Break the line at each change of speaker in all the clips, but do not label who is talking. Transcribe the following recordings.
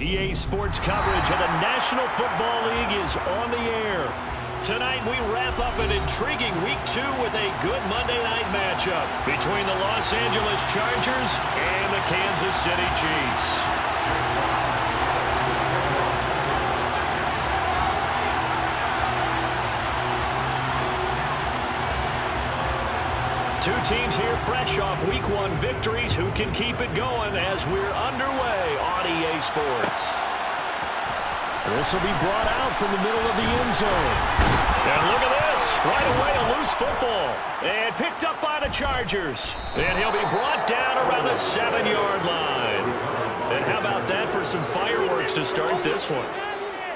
EA Sports coverage of the National Football League is on the air. Tonight we wrap up an intriguing Week 2 with a good Monday night matchup between the Los Angeles Chargers and the Kansas City Chiefs. Two teams here fresh off Week 1 victories. Who can keep it going as we're underway on EA Sports? This will be brought out from the middle of the end zone. And look at this. Right away, a loose football. And picked up by the Chargers. And he'll be brought down around the 7-yard line. And how about that for some fireworks to start this one?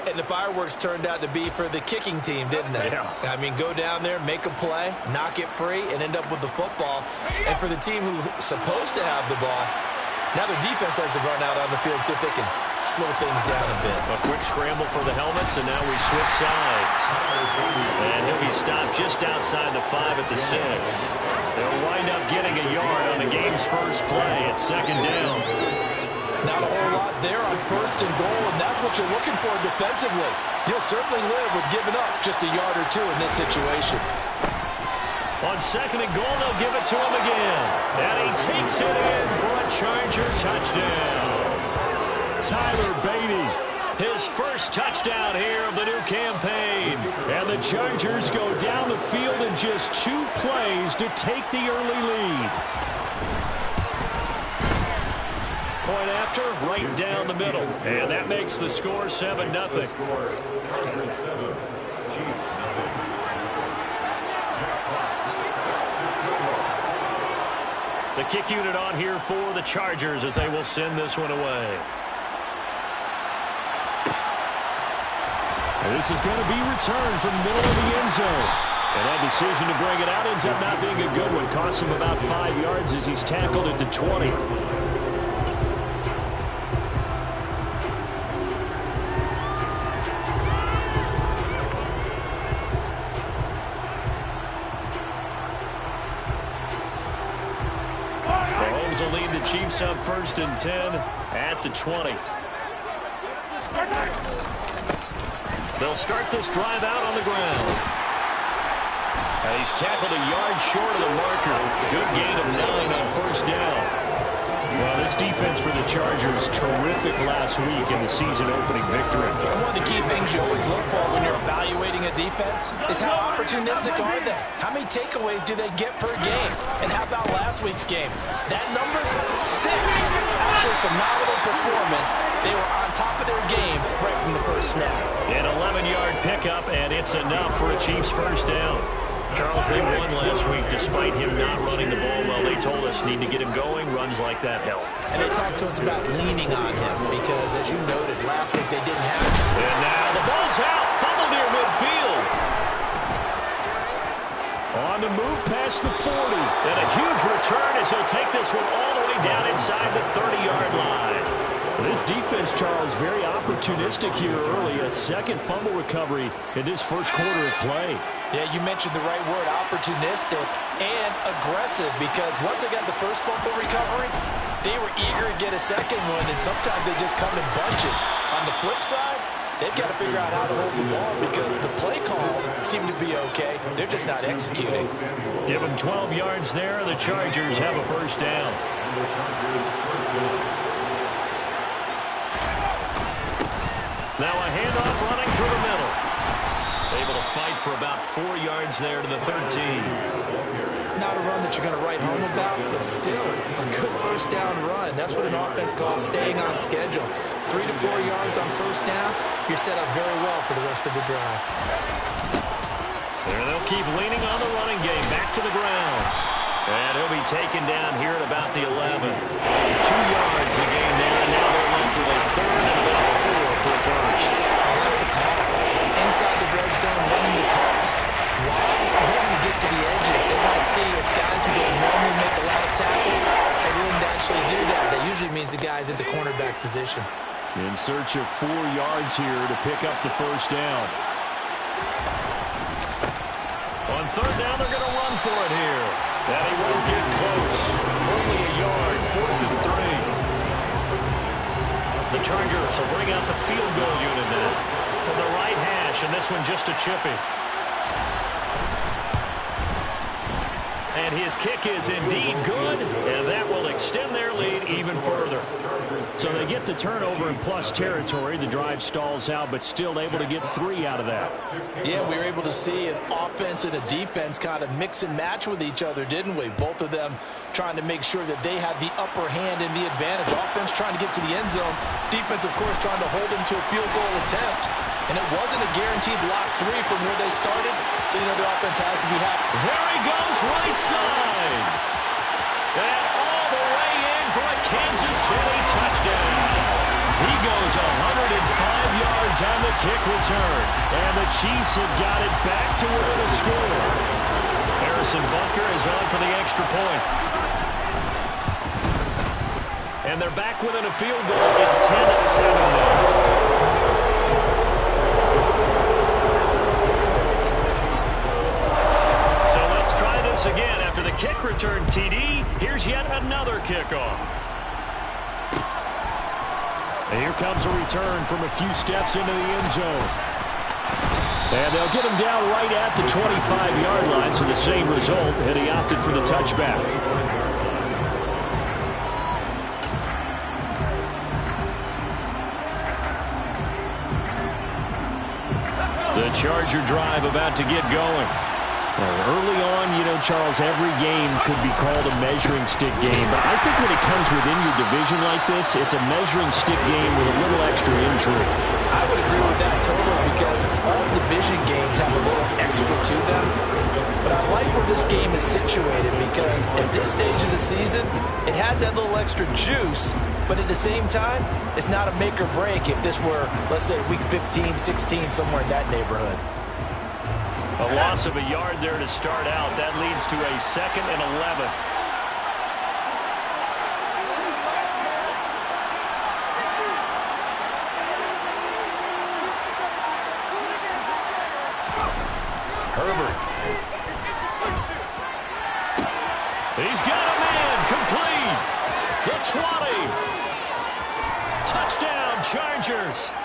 And the fireworks turned out to be for the kicking team, didn't they?
Yeah.
I mean, go down there, make a play, knock it free, and end up with the football. And for the team who's supposed to have the ball, now their defense has to run out on the field, see if they can slow things down a bit.
A quick scramble for the helmets, and now we switch sides. And he'll be stopped just outside the 5 at the 6. They'll wind up getting a yard on the game's first play at 2nd down.
Not a whole lot there on 1st and goal, and that's what you're looking for defensively. You'll certainly live with giving up just a yard or two in this situation.
On 2nd and goal, they'll give it to him again. And he takes it in for a Charger touchdown. Tyler Beatty, his first touchdown here of the new campaign. And the Chargers go down the field in just 2 plays to take the early lead. Point after, right down the middle. And that makes the score 7-0. The kick unit on here for the Chargers as they will send this one away. And this is going to be returned from the middle of the end zone. And that decision to bring it out ends up not being a good one. Costs him about 5 yards as he's tackled at the 20. Will lead the Chiefs up 1st and 10 at the 20. They'll start this drive out on the ground. And he's tackled a yard short of the marker. Good gain of 9 on 1st down. Well, this defense for the Chargers, terrific last week in the season-opening victory.
And one of the key things you always look for when you're evaluating a defense is how opportunistic are they? How many takeaways do they get per game? And how about last week's game? That number, 6. Absolutely phenomenal performance. They were on top of their game right from the first snap.
An 11-yard pickup, and it's enough for a Chiefs first down. Charles, they won last week despite him not running the ball well. They told us need to get him going. Runs like that help.
And they talked to us about leaning on him because, as you noted, last week they didn't have to.
And now the ball's out. Fumble near midfield. On the move past the 40. And a huge return as he'll take this one all the way down inside the 30-yard line. This defense, Charles, very opportunistic here early. A second fumble recovery in this first quarter of play.
Yeah, you mentioned the right word, opportunistic and aggressive, because once they got the first fumble recovery, they were eager to get a second one, and sometimes they just come in bunches. On the flip side, they've got to figure out how to hold the ball because the play calls seem to be okay. They're just not executing.
Give them 12 yards there. The Chargers have a first down. Now a handoff running through the middle. Able to fight for about 4 yards there to the 13.
Not a run that you're going to write home about, but still a good first down run. That's what an offense calls staying on schedule. 3 to 4 yards on first down, you're set up very well for the rest of the drive.
There they'll keep leaning on the running game. Back to the ground. And he'll be taken down here at about the 11. 2 yards to gain there, and now they're left with a 3rd and about 4 for the first.
I like the call. Inside the red zone, running the toss. Why? They want to get to the edges. They want to see if guys who don't normally make a lot of tackles are willing to actually do that. That usually means the guy's at the cornerback position.
In search of 4 yards here to pick up the first down. On 3rd down, they're going to run for it here. And he won't get close. Only a yard, 4th and 3. The Chargers will bring out the field goal unit now from the right hash, and this one just a chippy. And his kick is indeed good, and that will extend their lead even further. So they get the turnover in plus territory. The drive stalls out, but still able to get 3 out of that.
Yeah, we were able to see an offense and a defense kind of mix and match with each other, didn't we? Both of them trying to make sure that they have the upper hand and the advantage. Offense trying to get to the end zone. Defense, of course, trying to hold them to a field goal attempt. And it wasn't a guaranteed lock 3 from where they started, so you know the offense has to be happy.
There he goes, right side. And all the way in for a Kansas City touchdown. He goes 105 yards on the kick return. And the Chiefs have got it back to within a score. Harrison Butker is on for the extra point. And they're back within a field goal. It's 10-7 now. Again, after the kick return TD, here's yet another kickoff. And here comes a return from a few steps into the end zone. And they'll get him down right at the 25-yard line, so the same result, and he opted for the touchback. The Charger drive about to get going. Early on, you know, Charles, every game could be called a measuring stick game. But I think when it comes within your division like this, it's a measuring stick game with a little extra intrigue.
I would agree with that totally because all division games have a little extra to them. But I like where this game is situated because at this stage of the season, it has that little extra juice. But at the same time, it's not a make or break if this were, let's say, week 15, 16, somewhere in that neighborhood.
A loss of a yard there to start out. That leads to a 2nd and 11. Herbert. He's got a man. Complete. The 20. Touchdown, Chargers.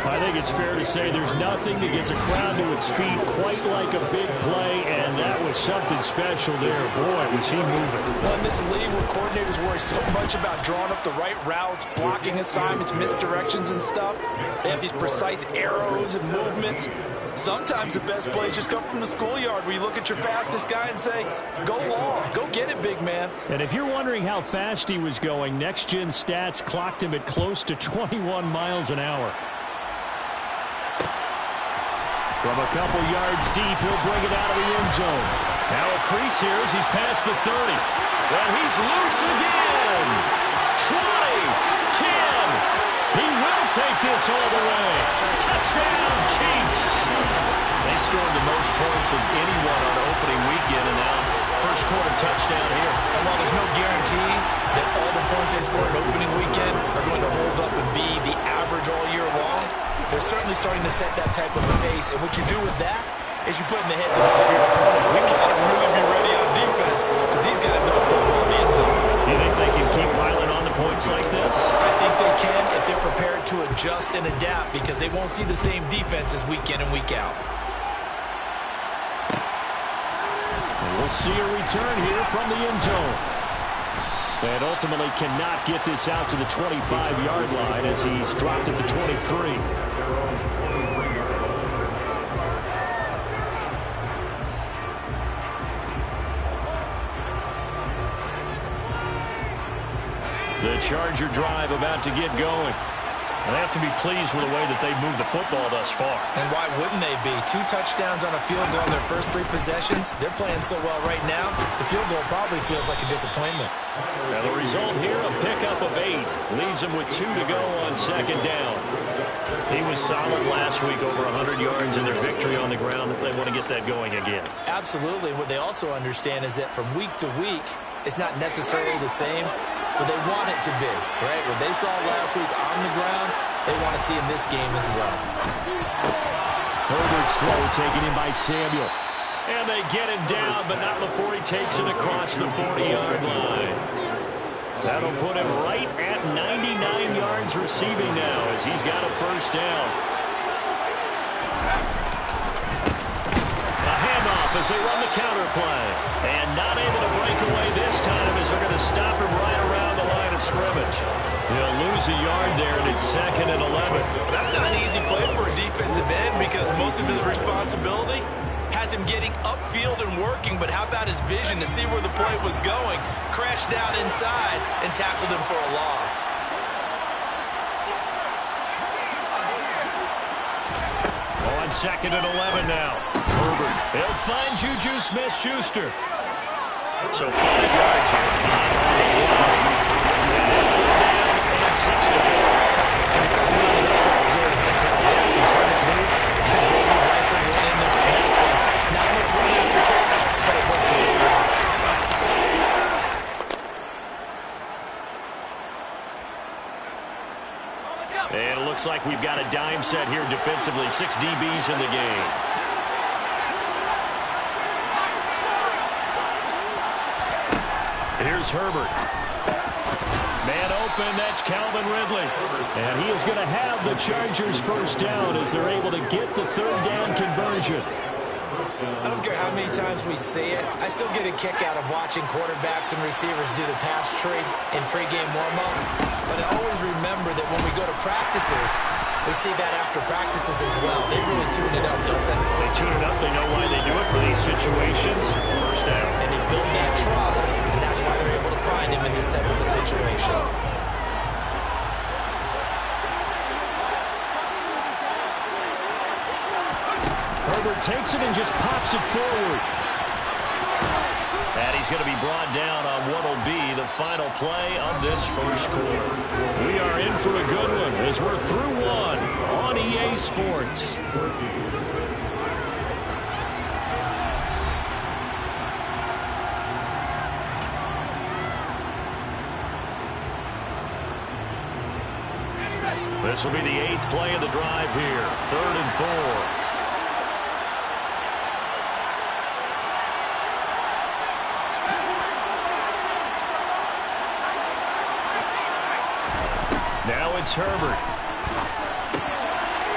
I think it's fair to say there's nothing that gets a crowd to its feet quite like a big play, and that was something special there. Boy, was he moving.
Well, in this league where coordinators worry so much about drawing up the right routes, blocking assignments, misdirections and stuff, they have these precise arrows and movements. Sometimes the best plays just come from the schoolyard where you look at your fastest guy and say, go long, go get it, big man.
And if you're wondering how fast he was going, Next Gen Stats clocked him at close to 21 miles an hour. From a couple yards deep, he'll bring it out of the end zone. Now a crease here as he's past the 30. And he's loose again. 20, 10. He will take this all the way. Touchdown, Chiefs. They scored the most points of anyone on opening weekend, and now first quarter touchdown here.
And while there's no guarantee that all the points they scored opening weekend are going to hold up and be the average all year long, they're certainly starting to set that type of a pace. And what you do with that is you put in the heads of all your opponents. We got to really be ready on defense because these guys know football in the end zone.
You think they can keep piling on the points like this?
I think they can if they're prepared to adjust and adapt because they won't see the same defenses week in and week out.
And we'll see a return here from the end zone. And ultimately cannot get this out to the 25-yard line as he's dropped at the 23. The Charger drive about to get going. They have to be pleased with the way that they've moved the football thus far.
And why wouldn't they be? 2 touchdowns on a field goal in their first 3 possessions. They're playing so well right now, the field goal probably feels like a disappointment.
Now the result here, a pickup of 8. Leaves them with 2 to go on 2nd down. He was solid last week, over 100 yards in their victory on the ground. They want to get that going again.
Absolutely. What they also understand is that from week to week, it's not necessarily the same, but they want it to be, right? What they saw last week on the ground, they want to see in this game as well.
Herbert's throw taken in by Samuel. And they get him down, but not before he takes it across the 40-yard line. That'll put him right at 99 yards receiving now as he's got a first down. A handoff as they run the counter play. And not able to break away this time as they're going to stop him right around the line of scrimmage. He'll lose a yard there, and it's 2nd and 11.
Well, that's not an easy play for a defensive end because most of his responsibility has him getting upfield and working, but how about his vision to see where the play was going, crashed down inside, and tackled him for a loss.
On 2nd and 11 now. Herbert. He'll find Juju Smith-Schuster. So 5 yards here. 5 on the board. And 4 down and 6 to go.
And the second one hits right here. He's going to take it back and turn it loose. Can believe Riker went in there on that one. Not much run after catch, but it worked really well.
And it looks like we've got a dime set here defensively. 6 DBs in the game. Here's Herbert. Man open, that's Calvin Ridley. And he is going to have the Chargers first down as they're able to get the 3rd down conversion.
I don't care how many times we see it. I still get a kick out of watching quarterbacks and receivers do the pass tree in pregame warm-up. But I always remember that when we go to practices, we see that after practices as well. They really tune it up, don't they?
They tune it up. They know why they do it for these situations. First down.
And they build that trust, and that's why they're able to find him in this type of a situation.
Herbert takes it and just pops it forward. And he's going to be brought down on what will be the final play of this first quarter. We are in for a good one as we're through one on EA Sports. This will be the 8th play of the drive here. 3rd and 4. Now it's Herbert.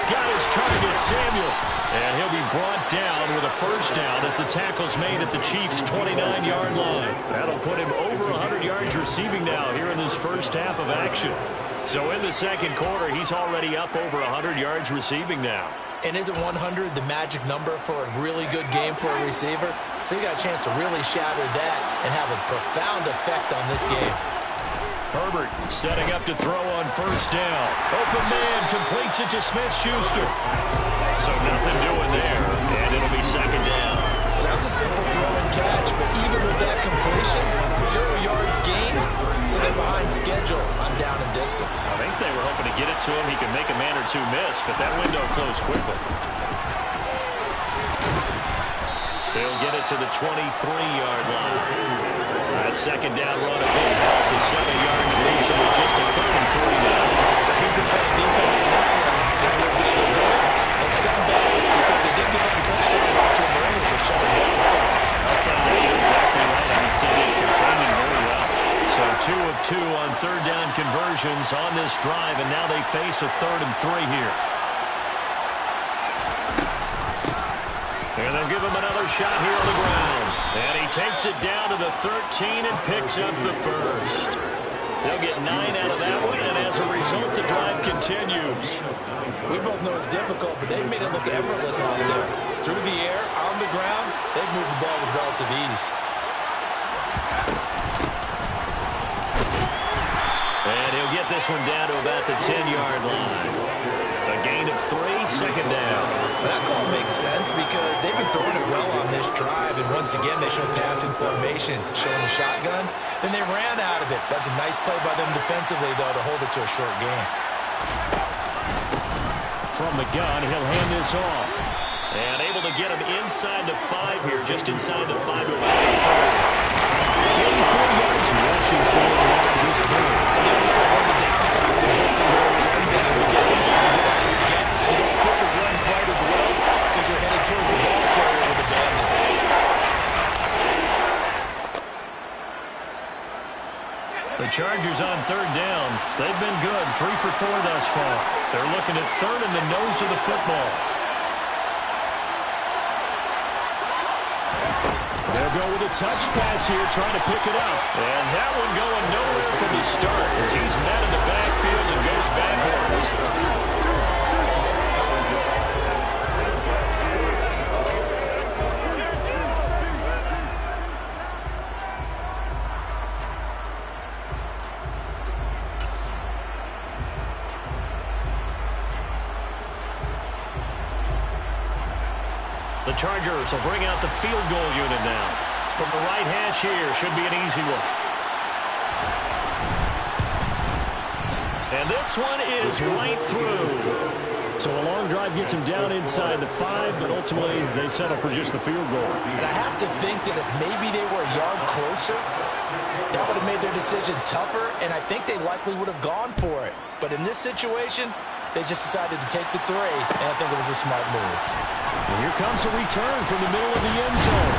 Got his target, Samuel. And he'll be brought down with a first down as the tackle's made at the Chiefs' 29-yard line. That'll put him over 100 yards receiving now here in this first half of action. So in the second quarter, he's already up over 100 yards receiving now.
And isn't 100 the magic number for a really good game for a receiver? So he got a chance to really shatter that and have a profound effect on this game.
Herbert setting up to throw on first down. Open man completes it to Smith-Schuster. So nothing doing there, and it'll be 2nd down.
That was a simple throw and catch, but even with that completion, 0 yards gained, so they're behind schedule on down and distance.
I think they were hoping to get it to him. He could make a man or two miss, but that window closed quickly. They'll get it to the 23-yard line. That 2nd down run a big help with 7 yards leaves him with just a 3rd and 3 now.
So keep the defense in this one is looking to go good and some bad because they did give up the touchdown to him earlier to shut him down.
Outside that, you're exactly right. I mean, San Diego contained him very well. So 2 of 2 on 3rd down conversions on this drive, and now they face a 3rd and 3 here. And they'll give him another shot here on the ground. And he takes it down to the 13 and picks up the first. They'll get 9 out of that one, and as a result, the drive continues.
We both know it's difficult, but they've made it look effortless out there. Through the air, on the ground, they've moved the ball with relative ease.
And he'll get this one down to about the 10-yard line. A gain of 3, 2nd down.
That call makes sense because they've been throwing it well on this drive, and once again they showed passing formation, showing the shotgun. Then they ran out of it. That's a nice play by them defensively, though, to hold it to a short game.
From the gun, he'll hand this off. And able to get him inside the 5 here, just inside the 5 to about the 4. 44 yards rushing forward this play.
And then we saw one of the downsides of blitzing during the run down because sometimes you get out of your gaps. You don't hit the run quite as well because you're headed towards the ball carrier with abandon.
The Chargers on third down. They've been good, 3 for 4 thus far. They're looking at third in the nose of the football. They'll go with a touch pass here, trying to pick it up. And that one going nowhere from the start as he's met in the backfield and goes backwards. The Chargers will bring out the field goal unit now. From the right hash here, should be an easy one. And this one is right through. So a long drive gets him down inside the 5, but ultimately they settle for just the field goal.
And I have to think that if maybe they were a yard closer, that would have made their decision tougher, and I think they likely would have gone for it. But in this situation, they just decided to take the 3, and I think it was a smart move.
And here comes a return from the middle of the end zone.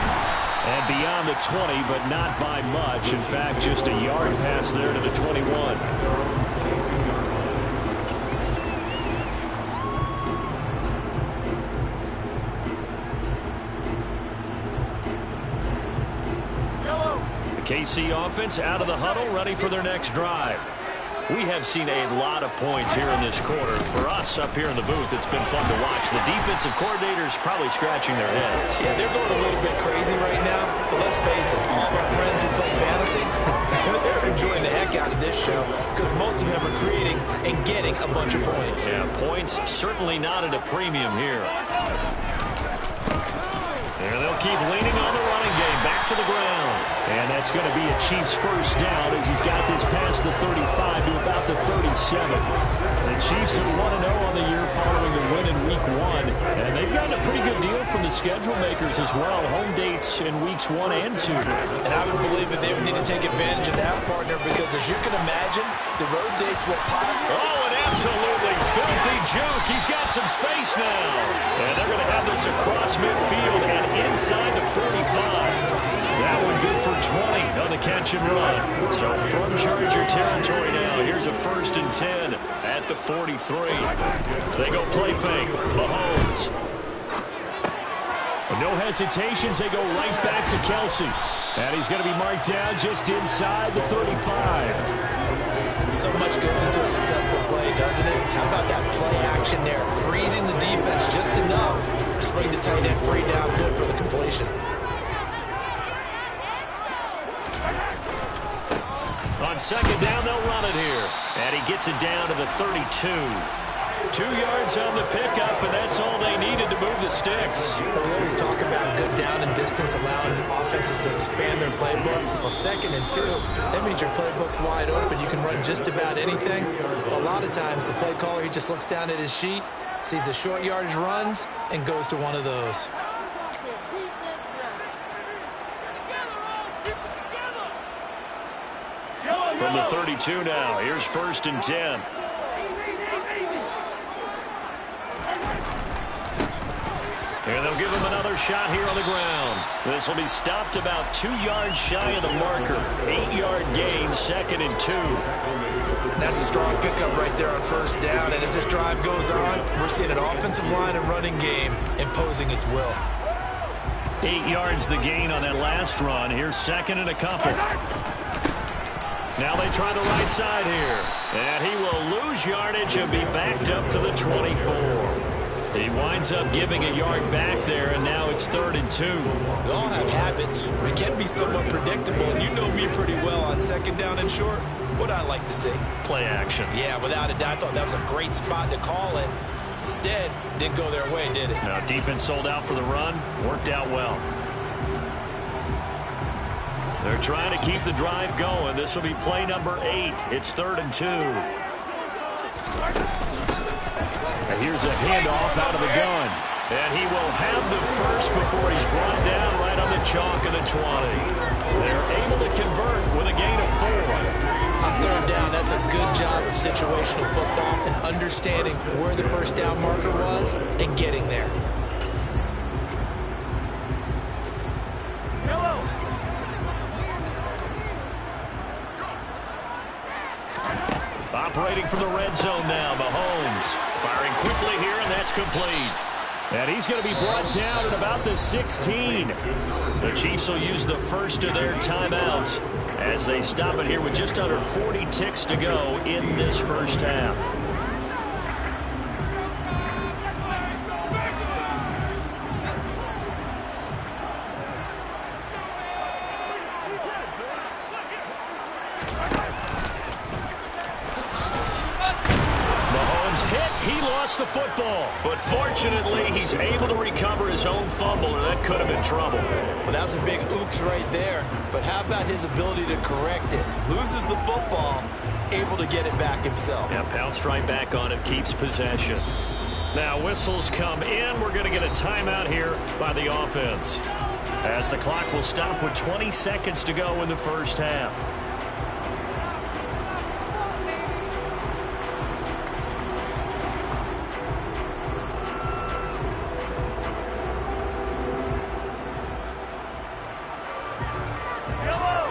And beyond the 20, but not by much. In fact, just a yard pass there to the 21. The KC offense out of the huddle, ready for their next drive. We have seen a lot of points here in this quarter. For us up here in the booth, it's been fun to watch. The defensive coordinators probably scratching their heads.
Yeah, they're going a little bit crazy right now. But let's face it, all of our friends who play fantasy, they're enjoying the heck out of this show because most of them are creating and getting a bunch of points.
Yeah, points certainly not at a premium here. And they'll keep leaning on the running game. Back to the ground. And that's going to be a Chiefs first down as he's got this past the 35 to about the 37. The Chiefs are 1-0 on the year following a win in Week 1. And they've gotten a pretty good deal from the schedule makers as well. Home dates in Weeks 1 and 2.
And I would believe that they would need to take advantage of that, partner, because as you can imagine, the road dates will pop.
Oh, an absolutely filthy juke. He's got some space now. And they're going to have this across midfield and inside the 45. That one good for 20 on the catch and run. So from Charger territory now, here's a 1st and 10 at the 43. They go play fake. Mahomes. No hesitations. They go right back to Kelsey. And he's going to be marked down just inside the 35.
So much goes into a successful play, doesn't it? How about that play action there? Freezing the defense just enough to bring the tight end free downfield for the completion.
On second down, they'll run it here. And he gets it down to the 32. 2 yards on the pickup, and that's all they needed to move the sticks.
We always talk about good down and distance, allowing offenses to expand their playbook. Well, 2nd and 2, that means your playbook's wide open. You can run just about anything. But a lot of times, the play caller, he just looks down at his sheet, sees the short yardage runs, and goes to one of those.
From the 32 now, here's 1st and 10. And they'll give him another shot here on the ground. This will be stopped about 2 yards shy of the marker. 8-yard gain, 2nd and 2.
That's a strong pickup right there on 1st down. And as this drive goes on, we're seeing an offensive line and running game imposing its will.
8 yards the gain on that last run. Here's 2nd and a couple. Now they try the right side here. And he will lose yardage and be backed up to the 24. He winds up giving a yard back there, and now it's 3rd and 2.
We all have habits. We can be somewhat predictable, and you know me pretty well on 2nd down and short. What I like to see.
Play action.
Yeah, without a doubt, I thought that was a great spot to call it. Instead, didn't go their way, did it?
No, defense sold out for the run. Worked out well. They're trying to keep the drive going. This will be play number 8. It's 3rd and 2. And here's a handoff out of the gun. And he will have the first before he's brought down right on the chalk of the 20. They're able to convert with a gain of 4.
On 3rd down, that's a good job of situational football and understanding where the 1st down marker was and getting there.
operating from the red zone now. Mahomes firing quickly here, and that's complete. And he's going to be brought down at about the 16. The Chiefs will use the first of their timeouts as they stop it here with just under 40 ticks to go in this first half. The football, but fortunately he's able to recover his own fumble, or that could have been trouble.
Well, that was a big oops right there, but how about his ability to correct it? Loses the football, able to get it back himself.
Yeah, pounced right back on it, keeps possession. Now whistles come in. We're going to get a timeout here by the offense, as the clock will stop with 20 seconds to go in the first half.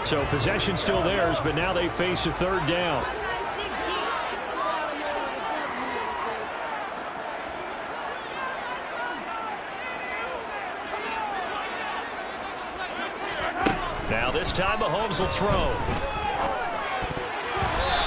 So possession still theirs, but now they face a third down. Now this time Mahomes will throw.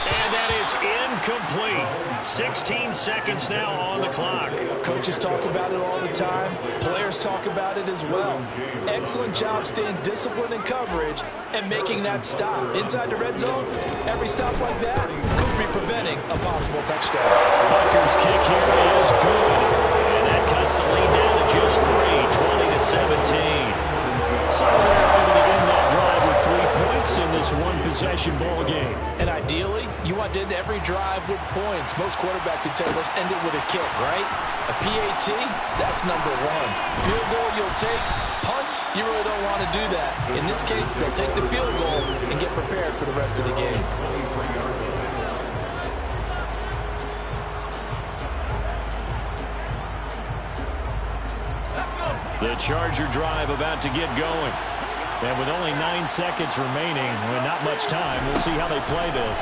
And that is incomplete. 16 seconds now on the clock.
Coaches talk about it all the time. Players talk about it as well. Excellent job staying disciplined in coverage and making that stop. Inside the red zone, every stop like that could be preventing a possible touchdown.
Bucker's kick here is good. And that cuts the lead down to just 3, 20-17. So they're able to end that drive with 3 points in this one-possession ball game.
And ideally, you want to end every drive with points. Most quarterbacks would tell us end it with a kick, right? A PAT, that's number one. Field goal you'll take. Punts, you really don't want to do that. In this case, they'll take the field goal and get prepared for the rest of the game.
The Charger drive about to get going. And with only 9 seconds remaining and not much time, we'll see how they play this.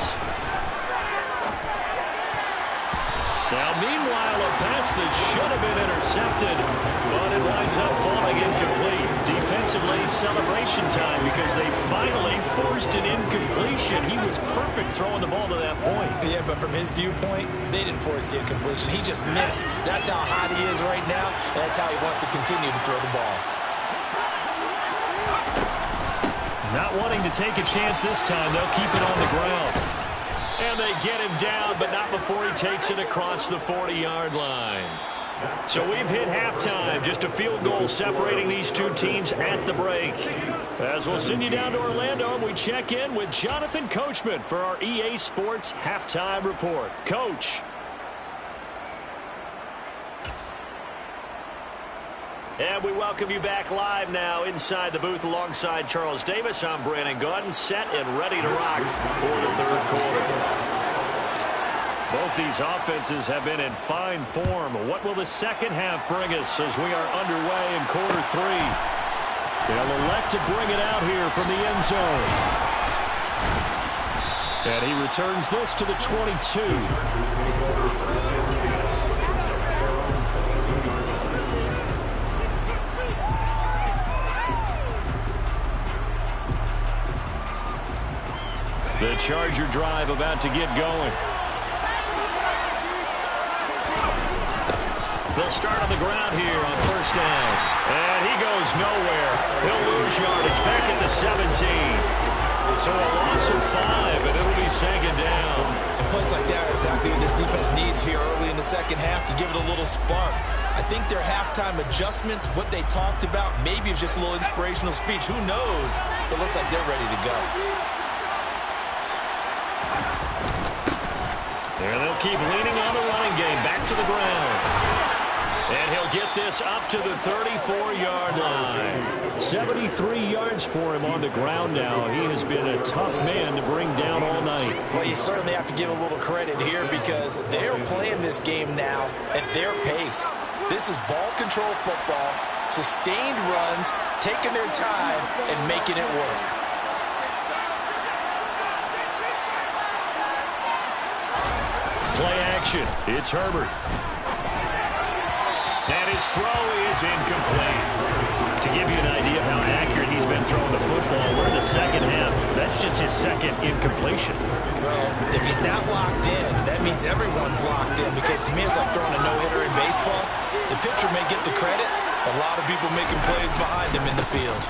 Now, meanwhile, a pass that should have been intercepted, but it winds up falling incomplete. Defensively, celebration time because they finally forced an incompletion. He was perfect throwing the ball to that point.
Yeah, but from his viewpoint, they didn't force the incompletion. He just missed. That's how hot he is right now, and that's how he wants to continue to throw the ball.
Not wanting to take a chance this time, they'll keep it on the ground. And they get him down, but not before he takes it across the 40-yard line. So we've hit halftime. Just a field goal separating these two teams at the break. As we'll send you down to Orlando, we check in with Jonathan Coachman for our EA Sports Halftime Report. Coach. And we welcome you back live now inside the booth alongside Charles Davis. I'm Brandon Gordon, set and ready to rock for the third quarter. Both these offenses have been in fine form. What will the second half bring us as we are underway in quarter three? They'll elect to bring it out here from the end zone. And he returns this to the 22. The Charger drive about to get going. They'll start on the ground here on first down. And he goes nowhere. He'll lose yardage back at the 17. So a loss of 5, and it'll be second down.
And plays like that are exactly what this defense needs here early in the second half to give it a little spark. I think their halftime adjustment, what they talked about, maybe it was just a little inspirational speech. Who knows? It looks like they're ready to go.
And they'll keep leaning on the running game. Back to the ground. And he'll get this up to the 34-yard line. 73 yards for him on the ground now. He has been a tough man to bring down all night.
Well, you certainly have to give a little credit here because they're playing this game now at their pace. This is ball control football, sustained runs, taking their time, and making it work.
action. It's Herbert. And his throw is incomplete. To give you an idea of how accurate he's been throwing the football, we're in the second half. That's just his second incompletion.
Well, if he's not locked in, that means everyone's locked in, because to me it's like throwing a no-hitter in baseball. The pitcher may get the credit, a lot of people making plays behind him in the field.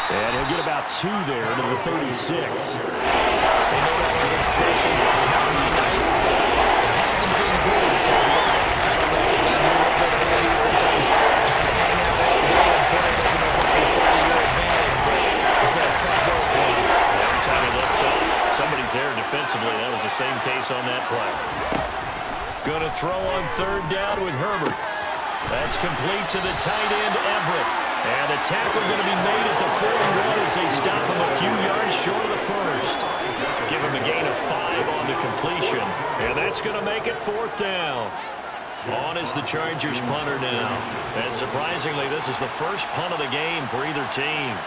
And he'll get about 2 there to the 36.
They know that old expression, it's not my night. It hasn't been his so far. I don't know if it leaves you a little bit heavy. Sometimes having to hang out all day and play doesn't exactly play to your advantage, but it's been a tough go for him.
Every time he looks up, somebody's there defensively. That was the same case on that play. Going to throw on 3rd down with Herbert. That's complete to the tight end, Everett. And a tackle going to be made at the 41 as they stop him a few yards short of the first. Give him a gain of 5 on the completion. And that's going to make it 4th down. On is the Chargers punter now. And surprisingly, this is the first punt of the game for either team.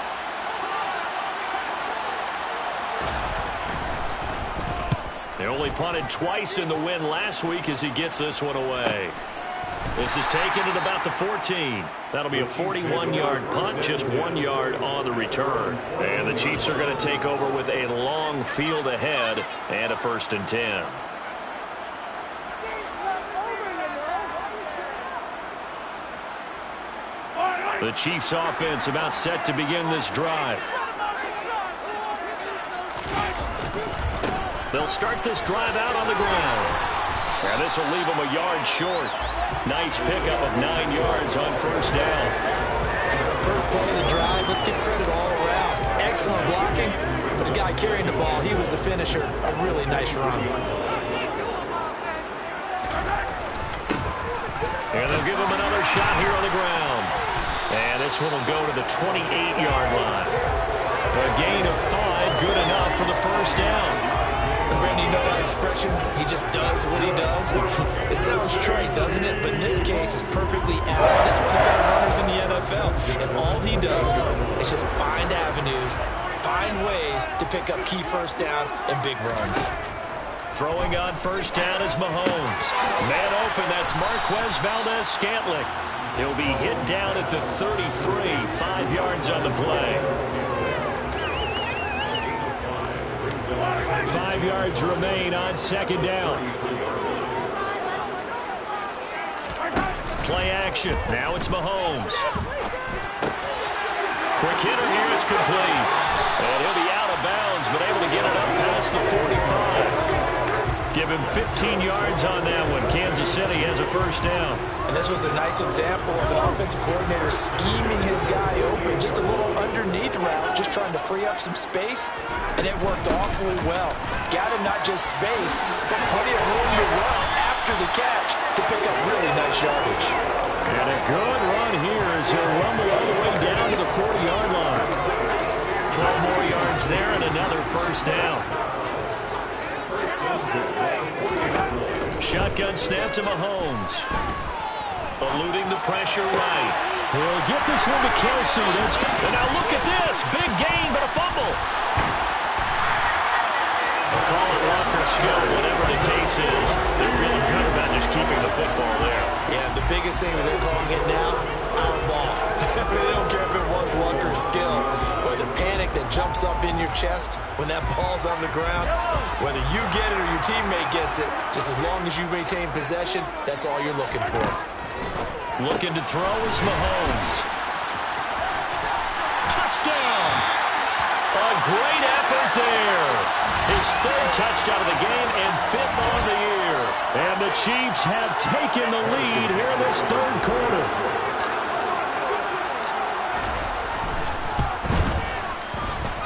They only punted twice in the win last week as he gets this one away. This is taken at about the 14. That'll be a 41-yard punt, just 1 yard on the return. And the Chiefs are going to take over with a long field ahead and a 1st and 10. The Chiefs offense about set to begin this drive. They'll start this drive out on the ground. Now this will leave them a yard short. Nice pickup of 9 yards on 1st down.
First play of the drive, let's give credit all around. Excellent blocking. The guy carrying the ball, he was the finisher. A really nice run.
And they'll give him another shot here on the ground. And this one will go to the 28-yard line. A gain of 5, good enough for the 1st down.
Brandy, you know that expression? He just does what he does. It sounds trite, doesn't it? But in this case, it's perfectly apt. This is one of the better runners in the NFL. And all he does is just find avenues, find ways to pick up key 1st downs and big runs.
Throwing on 1st down is Mahomes. Man open, that's Marquez Valdez-Scantling. He'll be hit down at the 33, 5 yards on the play. 5 yards remain on 2nd down. Play action. Now it's Mahomes. Quick hitter here. It's complete. And he'll be out of bounds, but able to get it up past the 45. Give him 15 yards on that one. Kansas City has a 1st down.
And this was a nice example of an offensive coordinator scheming his guy open. Just a little underneath route, just trying to free up some space. And it worked awfully well. Got him not just space, but plenty of room to run after the catch to pick up really nice yardage.
And a good run here as he'll rumble all the way down to the 40-yard line. 12 more yards there and another 1st down. Shotgun snap to Mahomes. Eluding the pressure right. He'll get this one to Kelsey. That's good. And now look at this. Big gain, but a fumble. They'll call it luck or skill, whatever the case is. They're feeling good about just keeping the football there.
Yeah, the biggest thing that they're calling it now, our ball. They don't care if it was luck or skill. Or the panic that jumps up in your chest when that ball's on the ground. Whether you get it or your teammate gets it, just as long as you maintain possession, that's all you're looking for.
Looking to throw is Mahomes. Touchdown! A great effort there. His 3rd touchdown of the game and 5th on the year. And the Chiefs have taken the lead here in this 3rd quarter.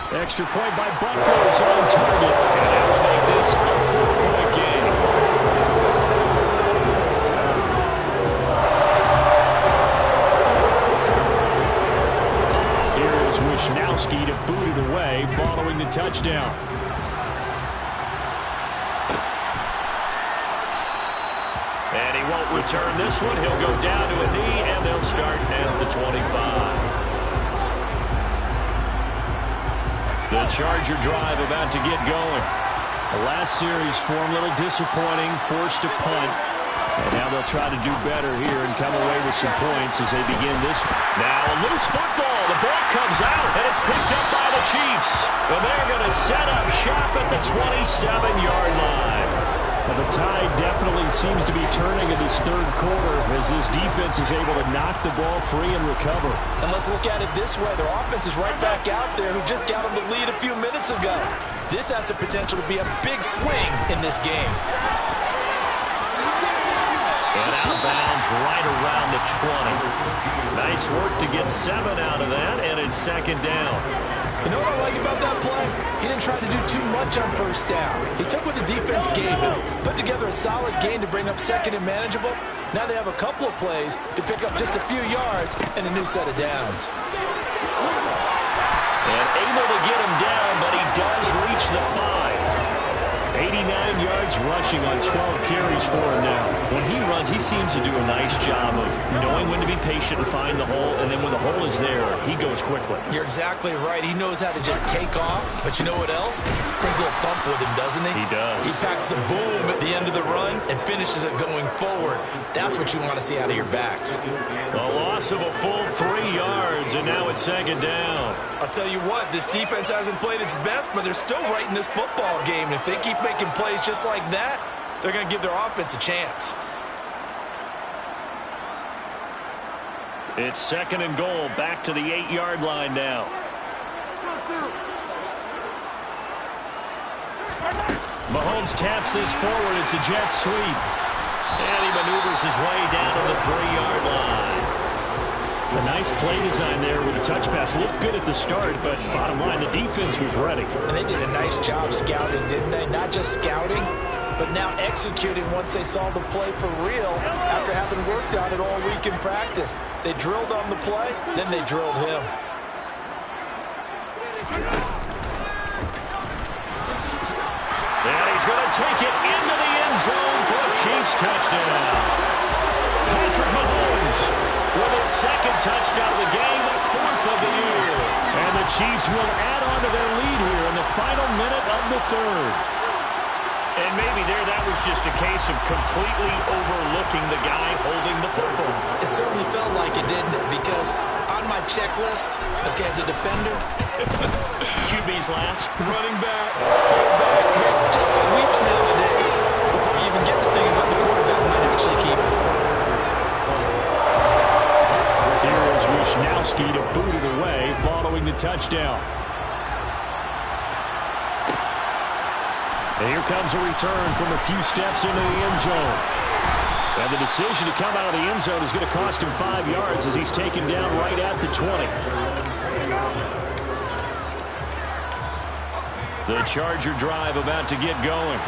Extra point by Butker is on target. And that will make this a 4-point game. Here is Wisnowski to boot it away following the touchdown. And he won't return this one. He'll go down to a knee, and they'll start at the 25. The Charger drive about to get going. The last series for him, a little disappointing, forced to punt. And now they'll try to do better here and come away with some points as they begin this. Now a loose football. The ball comes out, and it's picked up by the Chiefs. And they're going to set up shop at the 27-yard line. Well, the tide definitely seems to be turning in this third quarter as this defense is able to knock the ball free and recover.
And let's look at it this way. Their offense is right back out there who just got them the lead a few minutes ago. This has the potential to be a big swing in this game.
And out of bounds right around the 20. Nice work to get 7 out of that, and it's second down.
You know what I like about that play? He didn't try to do too much on first down. He took what the defense gave him, put together a solid game to bring up second and manageable. Now they have a couple of plays to pick up just a few yards and a new set of downs.
And able to get him down, but he does reach the 5. 89 yards rushing on 12 carries for him now. When he runs, he seems to do a nice job of knowing when to be patient and find the hole, and then when the hole is there, he goes quickly.
You're exactly right. He knows how to just take off, but you know what else? Brings a little thump with him, doesn't he?
He does.
He packs the boom at the end of the run and finishes it going forward. That's what you want to see out of your backs.
A loss of a full 3 yards, and now it's second down.
I'll tell you what, this defense hasn't played its best, but they're still right in this football game. And if they keep making plays just like that, they're going to give their offense a chance.
It's second and goal, back to the 8-yard line now. Mahomes taps this forward. It's a jet sweep. And he maneuvers his way down to the 3-yard line. A nice play design there with a touch pass. Looked good at the start, but bottom line, the defense was ready.
And they did a nice job scouting, didn't they? Not just scouting, but now executing once they saw the play for real after having worked on it all week in practice. They drilled on the play, then they drilled him.
And he's going to take it into the end zone for a Chiefs touchdown. Patrick Mahomes with his second touchdown of the game, the 4th of the year. And the Chiefs will add on to their lead here in the final minute of the third. And maybe that was just a case of completely overlooking the guy holding the football.
It certainly felt like it, didn't it? Because on my checklist, okay, as a defender,
QB's last.
running back, fullback, jet sweeps nowadays. Before you even get to thinking about the quarterback might actually keep it.
Here is Wishnowski to boot it away following the touchdown. And here comes a return from a few steps into the end zone. And the decision to come out of the end zone is going to cost him 5 yards as he's taken down right at the 20. The Charger drive about to get going.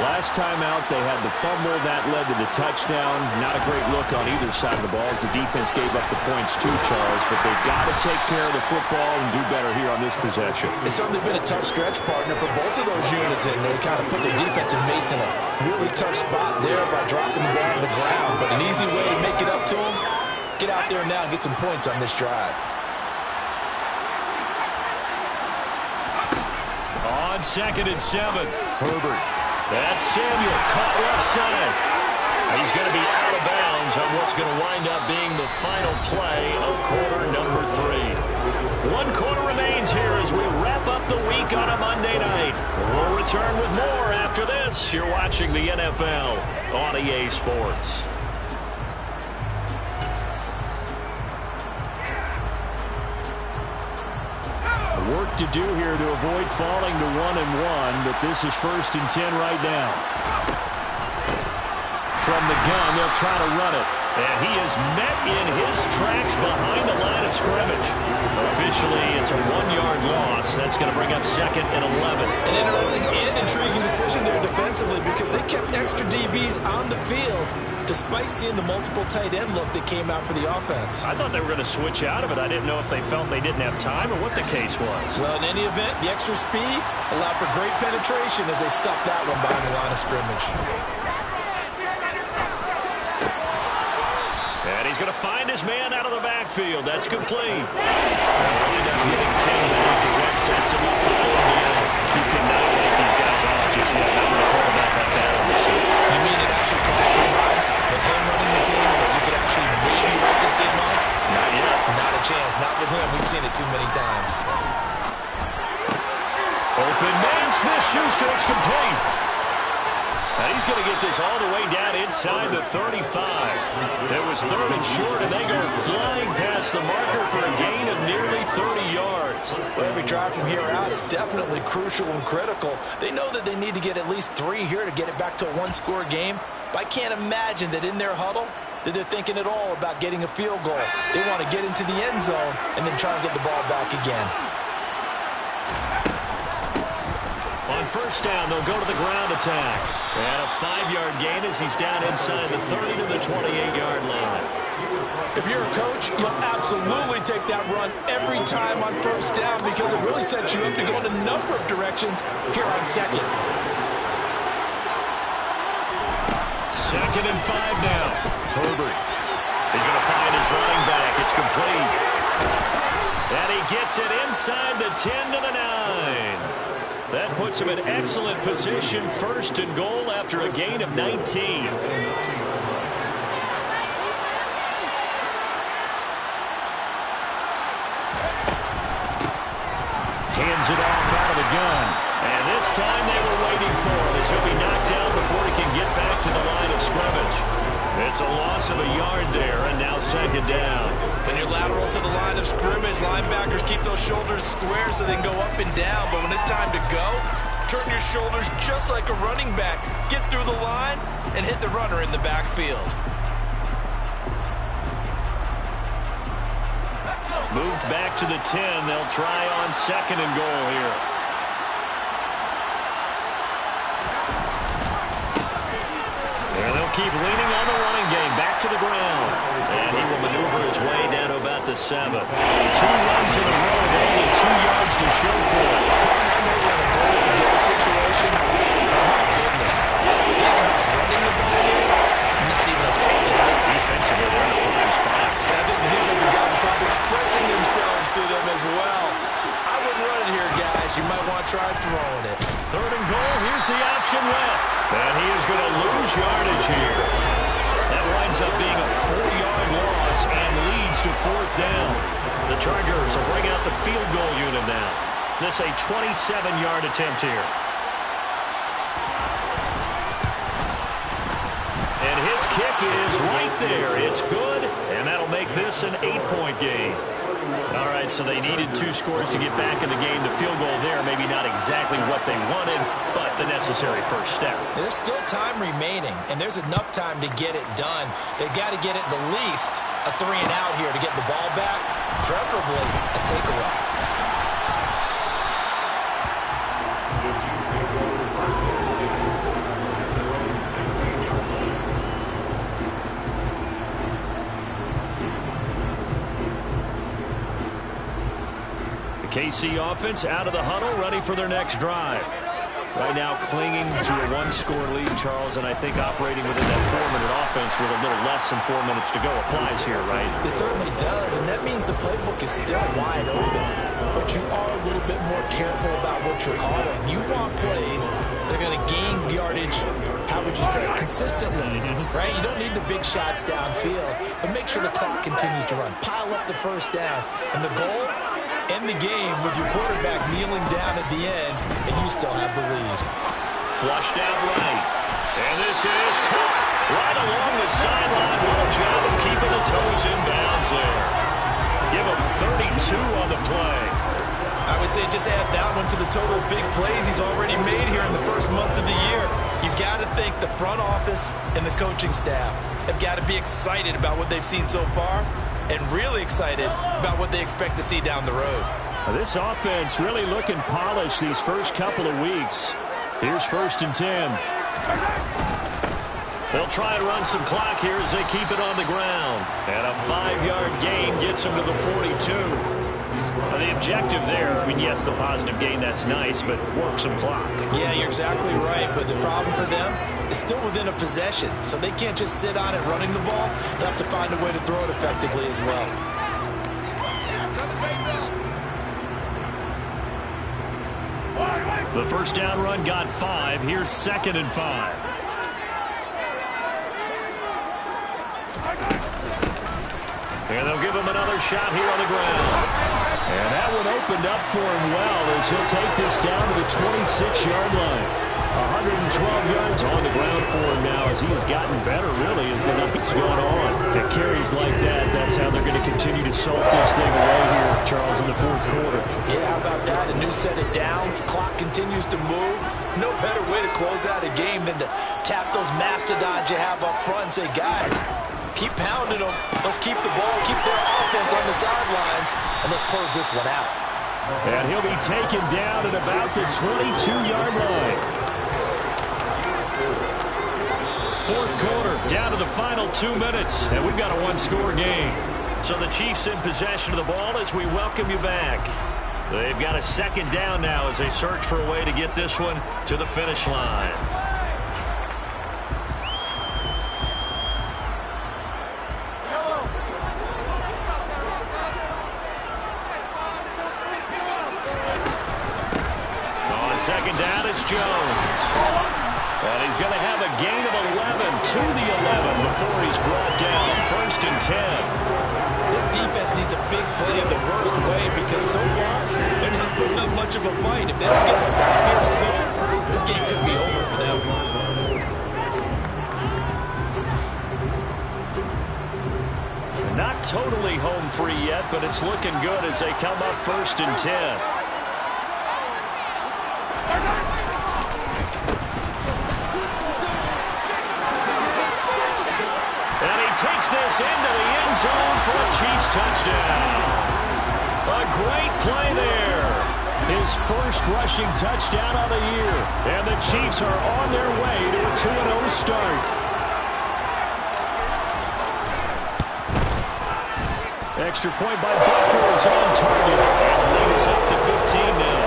Last time out, they had the fumble. That led to the touchdown. Not a great look on either side of the ball as the defense gave up the points too, Charles. But they've got to take care of the football and do better here on this possession.
It's certainly been a tough stretch, partner, for both of those units. And they kind of put their defensive mates in a really tough spot there by dropping the ball on the ground. But an easy way to make it up to them, get out there now and get some points on this drive.
On 2nd and 7, Herbert. That's Samuel, caught left side. He's going to be out of bounds on what's going to wind up being the final play of quarter number 3. 1 quarter remains here as we wrap up the week on a Monday night. We'll return with more after this. You're watching the NFL on EA Sports. Work to do here to avoid falling to 1-1, but this is 1st and 10 right now. From the gun, they'll try to run it. And he is met in his tracks behind the line of scrimmage. Officially, it's a 1-yard loss. That's going to bring up 2nd and 11.
An interesting and intriguing decision there defensively because they kept extra DBs on the field despite seeing the multiple tight end look that came out for the offense.
I thought they were going to switch out of it. I didn't know if they felt they didn't have time or what the case was.
Well, in any event, the extra speed allowed for great penetration as they stuffed that one behind the line of scrimmage.
And he's going to find his man out of the backfield. That's complete. He'll end up getting 10 back as that sets him up for 4 down. You cannot let these guys off just he's going to get this all the way down inside the 35. It was 3rd and short, and they go flying past the marker for a gain of nearly 30 yards.
Well, every drive from here out is definitely crucial and critical. They know that they need to get at least 3 here to get it back to a one-score game. But I can't imagine that in their huddle that they're thinking at all about getting a field goal. They want to get into the end zone and then try to get the ball back again.
On first down, they'll go to the ground attack. And a 5-yard gain as he's down inside the 30 to the 28-yard line.
If you're a coach, you'll absolutely take that run every time on first down because it really sets you up to go in a number of directions here on second.
2nd and 5 now. Herbert is going to find his running back. It's complete. And he gets it inside the 10 to the 9. That puts him in excellent position, 1st and goal after a gain of 19. Hands it off out of the gun. And this time they were waiting for him as he'll be knocked down before he can get back to the line of scrimmage. It's a loss of a yard there, and now 2nd down.
When you're lateral to the line of scrimmage, linebackers keep those shoulders square so they can go up and down. But when it's time to go, turn your shoulders just like a running back. Get through the line and hit the runner in the backfield.
Moved back to the 10. They'll try on 2nd and goal here. And they'll keep leaning on the running game. Back to the ground. And he will maneuver his way down to about the 7. 2 runs in a row, but only 2 yards to show for it.
I know we're in a goal to get a situation, but my goodness. Think about running the ball here. Not even a thought, is it?
Defensively, they're in a prime spot.
And I think the defensive guys are probably expressing themselves to them as well. I wouldn't run it here, guys. You might want to try throwing it.
3rd and goal. Here's the option left. And he is going to lose yardage here. That winds up being a 4-yard loss and leads to 4th down. The Chargers will bring out the field goal unit now. This a 27-yard attempt here. And his kick is right there. It's good, and that'll make this an 8-point game. All right, so they needed 2 scores to get back in the game. The field goal there, maybe not exactly what they wanted, but the necessary first step.
There's still time remaining, and there's enough time to get it done. They've got to get at the least a 3 and out here to get the ball back, preferably a takeaway.
KC offense out of the huddle, ready for their next drive. Right now clinging to a 1-score lead, Charles, and I think operating within that 4-minute offense with a little less than 4 minutes to go applies here, right?
It certainly does, and that means the playbook is still wide open, but you are a little bit more careful about what you're calling. You want plays that are going to gain yardage, how would you say, consistently, right? You don't need the big shots downfield, but make sure the clock continues to run. Pile up the first downs, and the goal, end the game with your quarterback kneeling down at the end, and you still have the lead.
Flushed out right. And this is caught right along the sideline. What a job of keeping the toes in bounds there. Give him 32 on the play.
I would say just add that one to the total big plays he's already made here in the first month of the year. You've got to think the front office and the coaching staff have got to be excited about what they've seen so far, and really excited about what they expect to see down the road.
This offense really looking polished these first couple of weeks. Here's 1st and 10. They'll try and run some clock here as they keep it on the ground. And a 5-yard gain gets them to the 42. The objective there, I mean, yes, the positive gain, that's nice, but work some clock.
Yeah, you're exactly right, but the problem for them is still within a possession, so they can't just sit on it running the ball. They'll have to find a way to throw it effectively as well.
The first down run got 5. Here's 2nd and 5. And they'll give him another shot here on the ground. And that one opened up for him well as he'll take this down to the 26-yard line. 112 yards on the ground for him now as he has gotten better, really, as the night's gone on. And carries like that, that's how they're going to continue to salt this thing away here, Charles, in the fourth quarter.
Yeah, how about that? A new set of downs. Clock continues to move. No better way to close out a game than to tap those mastodons you have up front and say, guys, keep pounding them. Let's keep the ball, keep their offense on the sidelines, and let's close this one out.
And he'll be taken down at about the 22-yard line. Fourth quarter, down to the final 2 minutes, and we've got a one-score game. So the Chiefs in possession of the ball as we welcome you back. They've got a second down now as they search for a way to get this one to the finish line. On second down, it's Jones. And he's going to have a gain of 11 to the 11 before he's brought down. 1st and 10.
This defense needs a big play the worst way because so far they're not putting up much of a fight. If they don't get a stop here soon, this game could be over for them.
Not totally home free yet, but it's looking good as they come up 1st and 10. Takes this into the end zone for a Chiefs touchdown. A great play there. His first rushing touchdown of the year. And the Chiefs are on their way to a 2-0 start. Extra point by Butker is on target. And the lead is up to 15 now.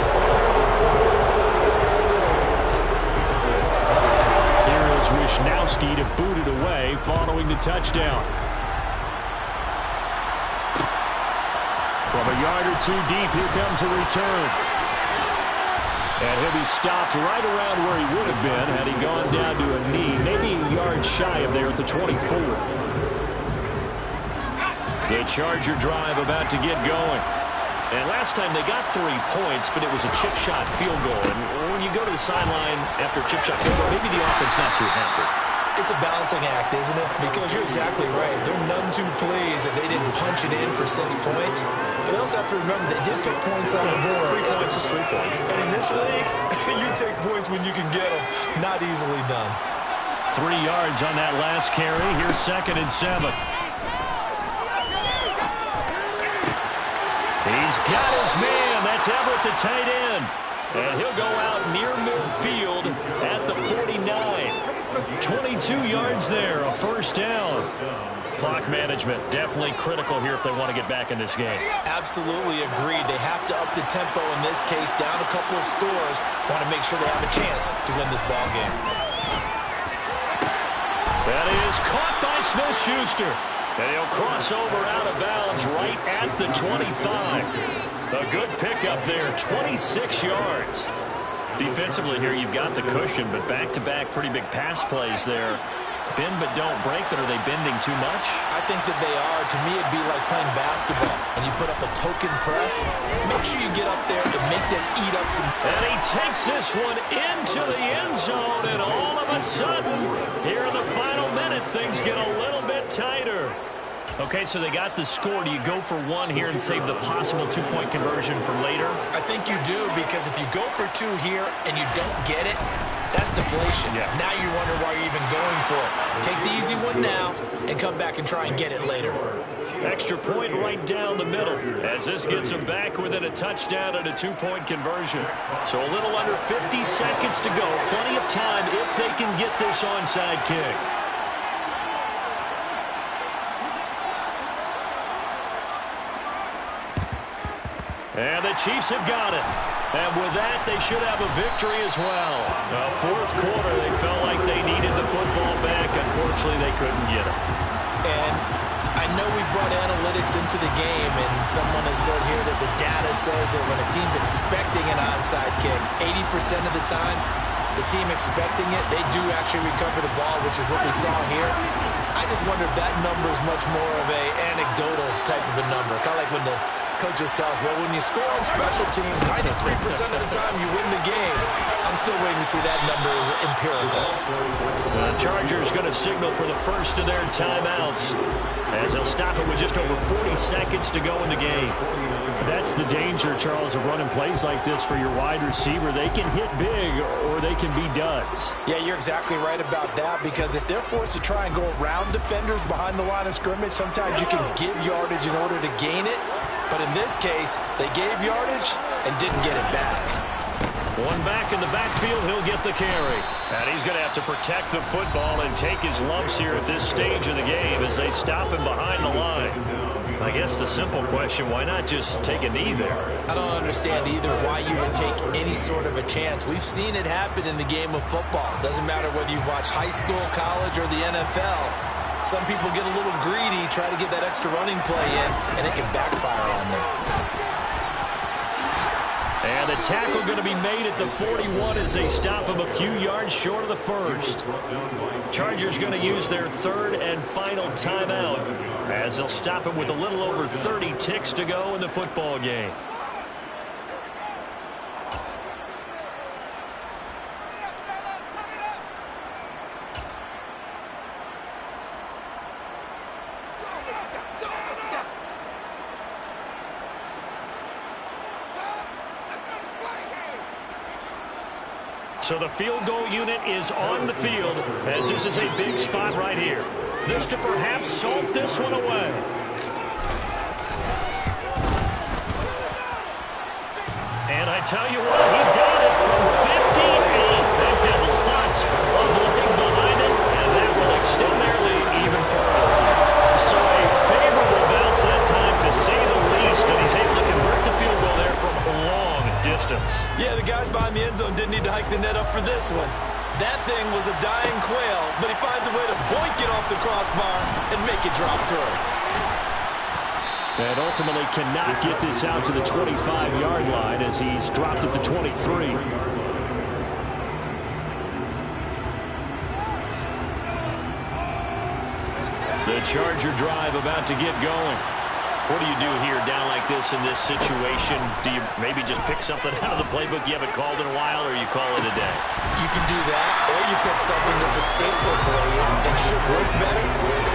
Wishnowski to boot it away following the touchdown. From a yard or two deep, here comes a return. And he'll be stopped right around where he would have been had he gone down to a knee, maybe a yard shy of there at the 24. The Charger drive about to get going. And last time they got 3 points, but it was a chip shot field goal. And when you go to the sideline after a chip shot field goal, maybe the offense not too happy.
It's a balancing act, isn't it? Because you're exactly right. They're none too pleased that they didn't punch it in for 6 points. But they also have to remember they did put points on the board.
3 points is 3 points.
And in this league, you take points when you can get them. Not easily done.
3 yards on that last carry. Here's 2nd and 7. He's got his man. That's Everett, the tight end. And he'll go out near midfield at the 49. 22 yards there, a 1st down. Clock management definitely critical here if they want to get back in this game.
Absolutely agreed. They have to up the tempo in this case, down a couple of scores. Want to make sure they have a chance to win this ball game.
That is caught by Smith-Schuster. And he'll cross over out of bounds right at the 25. A good pickup there, 26 yards. Defensively here, you've got the cushion, but back-to-back pretty big pass plays there. Bend but don't break, but are they bending too much?
I think that they are. To me, it'd be like playing basketball. And you put up a token press. Make sure you get up there and make them eat up some.
And he takes this one into the end zone, and all of a sudden, here in the final minute, things get a little bit tighter. Okay, so they got the score. Do you go for 1 here and save the possible 2-point conversion for later?
I think you do, because if you go for 2 here and you don't get it, that's deflation.
Yeah.
Now you wonder why you're even going for it. Take the easy one now and come back and try and get it later.
Extra point right down the middle as this gets them back within a touchdown and a 2-point conversion. So a little under 50 seconds to go. Plenty of time if they can get this onside kick. And the Chiefs have got it. And with that, they should have a victory as well. Fourth quarter, they felt like they needed the football back. Unfortunately, they couldn't get it.
And I know we brought analytics into the game, and someone has said here that the data says that when a team's expecting an onside kick, 80% of the time, the team expecting it, they do actually recover the ball, which is what we saw here. I just wonder if that number is much more of a anecdotal type of a number. Kind of like when the
Coaches tell us, well, when you score on special teams, 93% of the time you win the game. I'm still waiting to see that number is empirical.
The Chargers going to signal for the first of their timeouts as they'll stop it with just over 40 seconds to go in the game. That's the danger, Charles, of running plays like this for your wide receiver. They can hit big or they can be duds.
Yeah, you're exactly right about that, because if they're forced to try and go around defenders behind the line of scrimmage, sometimes you can give yardage in order to gain it. But in this case, they gave yardage and didn't get it back.
One back in the backfield, he'll get the carry. And he's going to have to protect the football and take his lumps here at this stage of the game as they stop him behind the line. I guess the simple question, why not just take a knee there?
I don't understand either why you would take any sort of a chance. We've seen it happen in the game of football. It doesn't matter whether you watch high school, college, or the NFL. Some people get a little greedy, try to get that extra running play in, and it can backfire on them.
And the tackle going to be made at the 41 as they stop him a few yards short of the first. Chargers going to use their third and final timeout as they'll stop him with a little over 30 ticks to go in the football game. So the field goal unit is on the field as this is a big spot right here. This to perhaps salt this one away. And I tell you what, he got it from 58. They've got lots of looking behind it, and that will extend their lead even further. So a favorable bounce that time, to say the least, and he's able to convert the field goal there from long distance.
Yeah, the guys behind the end zone didn't need to hike the net up for this one. That thing was a dying quail, but he finds a way to boink it off the crossbar and make it drop through.
And ultimately cannot get this out to the 25-yard line as he's dropped at the 23. The Charger drive about to get going. What do you do here down like this in this situation? Do you maybe just pick something out of the playbook you haven't called in a while, or you call it a day?
You can do that, or you pick something that's a staple for you and should work better,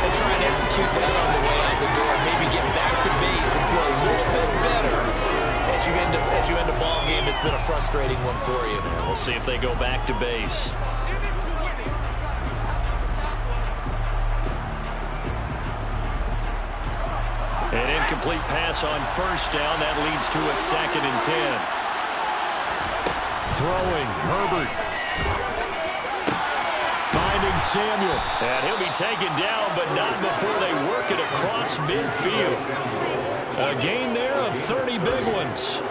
and try and execute that on the way out the door. Maybe get back to base and feel a little bit better as you end a ball game that's been a frustrating one for you.
Yeah, we'll see if they go back to base. An incomplete pass on first down. That leads to a 2nd and 10. Throwing, Herbert. Finding Samuel. And he'll be taken down, but not before they work it across midfield. A gain there of 30 big ones.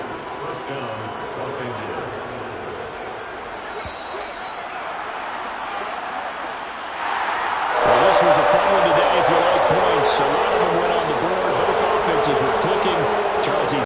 Well, this was a fun one today if you like points. A lot of them went on the board. Both offenses were clicking. Charles,